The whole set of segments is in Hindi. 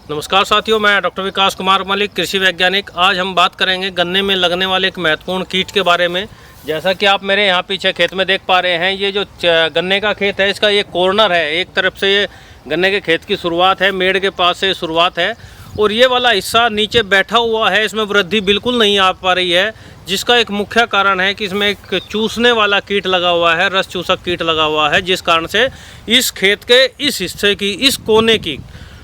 नमस्कार साथियों, मैं डॉक्टर विकास कुमार मलिक, कृषि वैज्ञानिक। आज हम बात करेंगे गन्ने में लगने वाले एक महत्वपूर्ण कीट के बारे में। जैसा कि आप मेरे यहाँ पीछे खेत में देख पा रहे हैं, ये जो गन्ने का खेत है, इसका ये कॉर्नर है। एक तरफ से ये गन्ने के खेत की शुरुआत है, मेड़ के पास से शुरुआत है, और ये वाला हिस्सा नीचे बैठा हुआ है। इसमें वृद्धि बिल्कुल नहीं आ पा रही है, जिसका एक मुख्य कारण है कि इसमें एक चूसने वाला कीट लगा हुआ है, रस चूसक कीट लगा हुआ है, जिस कारण से इस खेत के इस हिस्से की, इस कोने की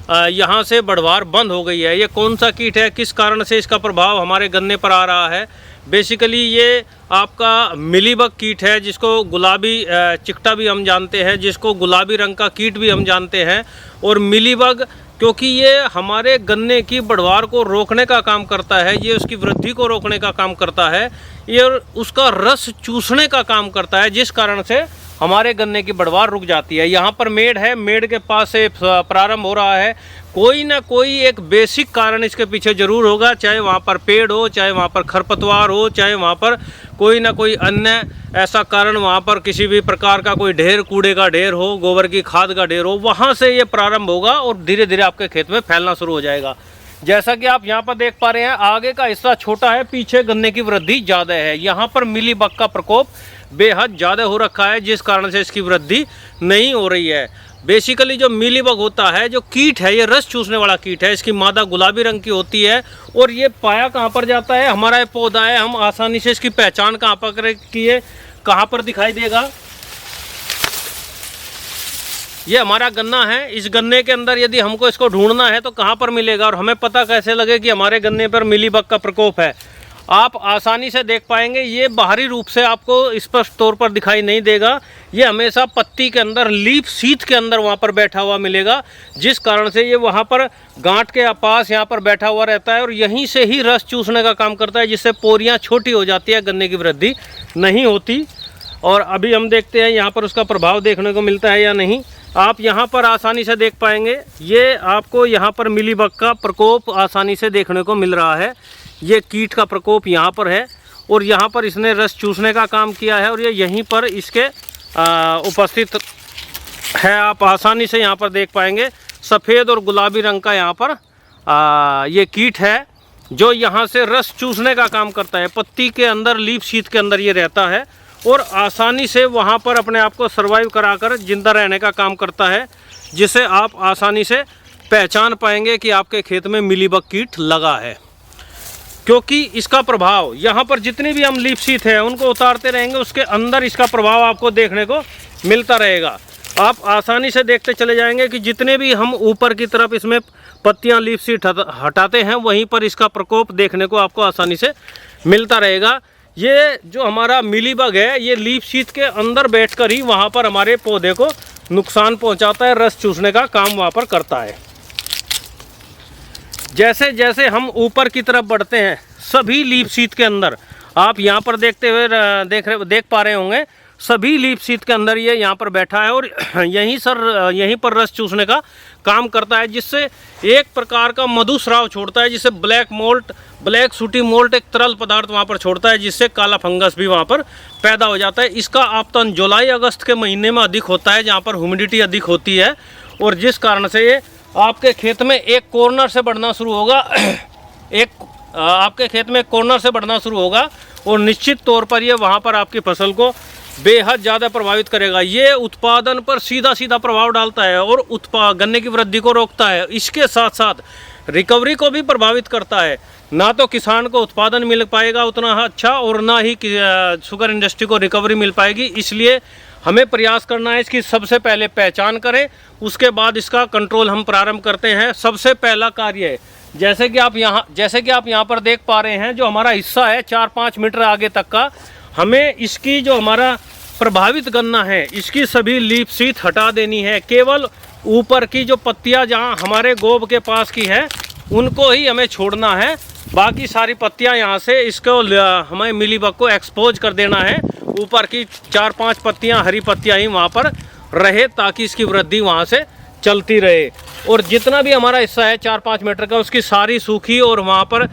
यहाँ से बढ़वार बंद हो गई है। ये कौन सा कीट है, किस कारण से इसका प्रभाव हमारे गन्ने पर आ रहा है? बेसिकली ये आपका मिलीबग कीट है, जिसको गुलाबी चिकटा भी हम जानते हैं, जिसको गुलाबी रंग का कीट भी हम जानते हैं। और मिलीबग क्योंकि ये हमारे गन्ने की बढ़वार को रोकने का काम करता है, ये उसकी वृद्धि को रोकने का काम करता है, ये उसका रस चूसने का काम करता है, जिस कारण से हमारे गन्ने की बढ़वार रुक जाती है। यहाँ पर मेड़ है, मेड़ के पास से प्रारंभ हो रहा है। कोई ना कोई एक बेसिक कारण इसके पीछे जरूर होगा, चाहे वहाँ पर पेड़ हो, चाहे वहाँ पर खरपतवार हो, चाहे वहाँ पर कोई ना कोई अन्य ऐसा कारण, वहाँ पर किसी भी प्रकार का कोई ढेर, कूड़े का ढेर हो, गोबर की खाद का ढेर हो, वहाँ से ये प्रारंभ होगा और धीरे धीरे आपके खेत में फैलना शुरू हो जाएगा। जैसा कि आप यहाँ पर देख पा रहे हैं, आगे का हिस्सा छोटा है, पीछे गन्ने की वृद्धि ज़्यादा है। यहाँ पर मिलीबग का प्रकोप बेहद ज़्यादा हो रखा है, जिस कारण से इसकी वृद्धि नहीं हो रही है। बेसिकली जो मिलीबग होता है, जो कीट है, ये रस चूसने वाला कीट है। इसकी मादा गुलाबी रंग की होती है, और ये पाया कहाँ पर जाता है? हमारा ये पौधा है, हम आसानी से इसकी पहचान कहाँ पर किए, कहाँ पर दिखाई देगा? ये हमारा गन्ना है। इस गन्ने के अंदर यदि हमको इसको ढूंढना है तो कहाँ पर मिलेगा, और हमें पता कैसे लगे कि हमारे गन्ने पर मिलीबग का प्रकोप है? आप आसानी से देख पाएंगे, ये बाहरी रूप से आपको स्पष्ट तौर पर दिखाई नहीं देगा। ये हमेशा पत्ती के अंदर, लीफ शीथ के अंदर वहाँ पर बैठा हुआ मिलेगा, जिस कारण से ये वहाँ पर गांठ के पास यहाँ पर बैठा हुआ रहता है, और यहीं से ही रस चूसने का काम करता है, जिससे पोरियाँ छोटी हो जाती है, गन्ने की वृद्धि नहीं होती। और अभी हम देखते हैं यहाँ पर उसका प्रभाव देखने को मिलता है या नहीं। आप यहाँ पर आसानी से देख पाएंगे, ये आपको यहाँ पर मिलीबग का प्रकोप आसानी से देखने को मिल रहा है। ये कीट का प्रकोप यहाँ पर है, और यहाँ पर इसने रस चूसने का काम किया है, और ये यहीं पर इसके उपस्थित है। आप आसानी से यहाँ पर देख पाएंगे, सफ़ेद और गुलाबी रंग का यहाँ पर ये कीट है, जो यहाँ से रस चूसने का काम करता है। पत्ती के अंदर, लीफ शीथ के अंदर ये रहता है, और आसानी से वहाँ पर अपने आप को सर्वाइव कराकर जिंदा रहने का काम करता है, जिसे आप आसानी से पहचान पाएंगे कि आपके खेत में मिलीबग कीट लगा है। क्योंकि इसका प्रभाव यहाँ पर जितनी भी हम लीफ शीथ है उनको उतारते रहेंगे, उसके अंदर इसका प्रभाव आपको देखने को मिलता रहेगा। आप आसानी से देखते चले जाएंगे कि जितने भी हम ऊपर की तरफ इसमें पत्तियाँ, लीफ शीथ हटाते हैं, वहीं पर इसका प्रकोप देखने को आपको आसानी से मिलता रहेगा। ये जो हमारा मिलीबग है, ये लीफ शीथ के अंदर बैठकर ही वहाँ पर हमारे पौधे को नुकसान पहुँचाता है, रस चूसने का काम वहाँ पर करता है। जैसे जैसे हम ऊपर की तरफ बढ़ते हैं, सभी लीफ शीथ के अंदर, आप यहाँ पर देखते हुए देख पा रहे होंगे, सभी लीफ शीथ के अंदर ये यहाँ पर बैठा है, और यहीं पर रस चूसने का काम करता है, जिससे एक प्रकार का मधुस्राव छोड़ता है, जिससे ब्लैक सूटी मोल्ट एक तरल पदार्थ वहाँ पर छोड़ता है, जिससे काला फंगस भी वहाँ पर पैदा हो जाता है। इसका आपतन जुलाई अगस्त के महीने में अधिक होता है, जहाँ पर ह्यूमिडिटी अधिक होती है, और जिस कारण से ये आपके खेत में एक कॉर्नर से बढ़ना शुरू होगा आपके खेत में कॉर्नर से बढ़ना शुरू होगा, और निश्चित तौर पर ये वहाँ पर आपकी फसल को बेहद ज़्यादा प्रभावित करेगा। ये उत्पादन पर सीधा सीधा प्रभाव डालता है, और गन्ने की वृद्धि को रोकता है। इसके साथ साथ रिकवरी को भी प्रभावित करता है। ना तो किसान को उत्पादन मिल पाएगा उतना अच्छा, और ना ही शुगर इंडस्ट्री को रिकवरी मिल पाएगी। इसलिए हमें प्रयास करना है इसकी सबसे पहले पहचान करें, उसके बाद इसका कंट्रोल हम प्रारंभ करते हैं। सबसे पहला कार्य है, जैसे कि आप यहाँ पर देख पा रहे हैं, जो हमारा हिस्सा है 4-5 मीटर आगे तक का, हमें इसकी जो हमारा प्रभावित गन्ना है, इसकी सभी लीफ शीथ हटा देनी है। केवल ऊपर की जो पत्तियां जहां हमारे गोब के पास की है, उनको ही हमें छोड़ना है। बाकी सारी पत्तियां यहाँ से इसको हमें मिलीबग को एक्सपोज कर देना है। ऊपर की 4-5 पत्तियां, हरी पत्तियां ही वहाँ पर रहे, ताकि इसकी वृद्धि वहाँ से चलती रहे। और जितना भी हमारा हिस्सा है 4-5 मीटर का, उसकी सारी सूखी और वहाँ पर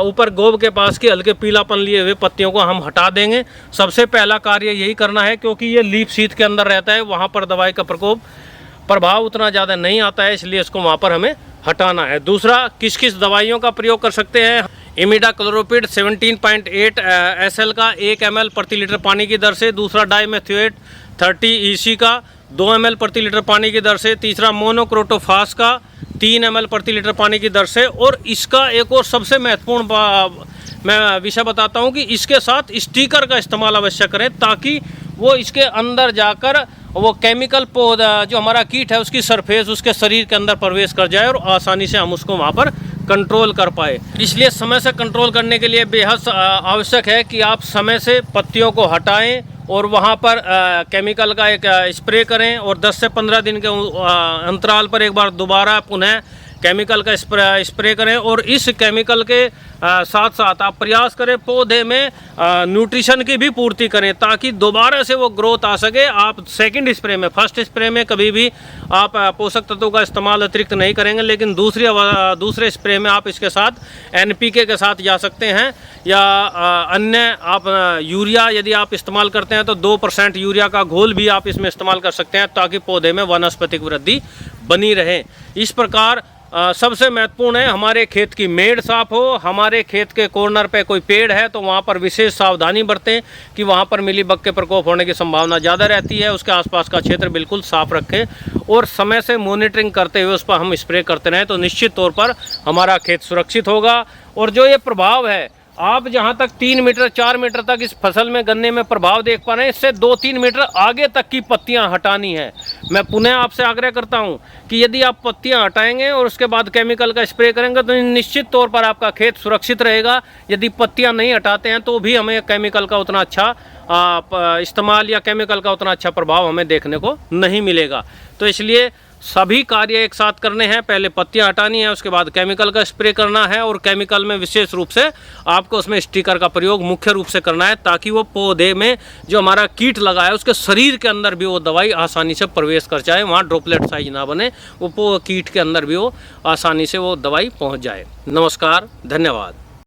ऊपर गोब के पास की हल्के पीलापन लिए हुए पत्तियों को हम हटा देंगे। सबसे पहला कार्य यही करना है, क्योंकि ये लीफ शीथ के अंदर रहता है, वहाँ पर दवाई का प्रभाव उतना ज़्यादा नहीं आता है, इसलिए इसको वहाँ पर हमें हटाना है। दूसरा, किस किस दवाइयों का प्रयोग कर सकते हैं? इमिडाक्लोप्रिड 17.8 SL का 1 ml प्रति लीटर पानी की दर से। दूसरा, डाइमेथोएट 30 EC का 2 ml प्रति लीटर पानी की दर से। तीसरा, मोनोक्रोटोफास का 3 ml प्रति लीटर पानी की दर से। और इसका एक और सबसे महत्वपूर्ण मैं विषय बताता हूँ कि इसके साथ स्टिकर का इस्तेमाल अवश्य करें, ताकि वो इसके अंदर जाकर वो केमिकल पौधा जो हमारा कीट है उसकी सरफेस उसके शरीर के अंदर प्रवेश कर जाए और आसानी से हम उसको वहाँ पर कंट्रोल कर पाए। इसलिए समय से कंट्रोल करने के लिए बेहद आवश्यक है कि आप समय से पत्तियों को हटाएं और वहाँ पर केमिकल का एक स्प्रे करें, और 10 से 15 दिन के अंतराल पर एक बार दोबारा पुनः केमिकल का स्प्रे करें। और इस केमिकल के साथ साथ आप प्रयास करें पौधे में न्यूट्रिशन की भी पूर्ति करें, ताकि दोबारा से वो ग्रोथ आ सके। आप सेकंड स्प्रे में, फर्स्ट स्प्रे में कभी भी आप पोषक तत्वों का इस्तेमाल अतिरिक्त नहीं करेंगे, लेकिन दूसरे स्प्रे में आप इसके साथ NPK के साथ जा सकते हैं, या अन्य आप यूरिया यदि आप इस्तेमाल करते हैं तो 2% यूरिया का घोल भी आप इसमें इस्तेमाल कर सकते हैं, ताकि पौधे में वनस्पतिक वृद्धि बनी रहे। इस प्रकार सबसे महत्वपूर्ण है हमारे खेत की मेड़ साफ हो। हमारे खेत के कॉर्नर पे कोई पेड़ है तो वहाँ पर विशेष सावधानी बरतें कि वहाँ पर मिलीबग के प्रकोप होने की संभावना ज़्यादा रहती है। उसके आसपास का क्षेत्र बिल्कुल साफ रखें और समय से मॉनिटरिंग करते हुए उस पर हम स्प्रे करते रहें, तो निश्चित तौर पर हमारा खेत सुरक्षित होगा। और जो ये प्रभाव है, आप जहाँ तक 3 मीटर 4 मीटर तक इस फसल में गन्ने में प्रभाव देख पा रहे हैं, इससे 2-3 मीटर आगे तक की पत्तियां हटानी है। मैं पुनः आपसे आग्रह करता हूं कि यदि आप पत्तियां हटाएंगे और उसके बाद केमिकल का स्प्रे करेंगे तो निश्चित तौर पर आपका खेत सुरक्षित रहेगा। यदि पत्तियां नहीं हटाते हैं तो भी हमें केमिकल का उतना अच्छा इस्तेमाल या केमिकल का उतना अच्छा प्रभाव हमें देखने को नहीं मिलेगा। तो इसलिए सभी कार्य एक साथ करने हैं। पहले पत्तियां हटानी है, उसके बाद केमिकल का स्प्रे करना है, और केमिकल में विशेष रूप से आपको उसमें स्टिकर का प्रयोग मुख्य रूप से करना है, ताकि वो पौधे में जो हमारा कीट लगा है उसके शरीर के अंदर भी वो दवाई आसानी से प्रवेश कर जाए, वहाँ ड्रॉपलेट साइज ना बने, वो कीट के अंदर भी वो आसानी से वो दवाई पहुँच जाए। नमस्कार, धन्यवाद।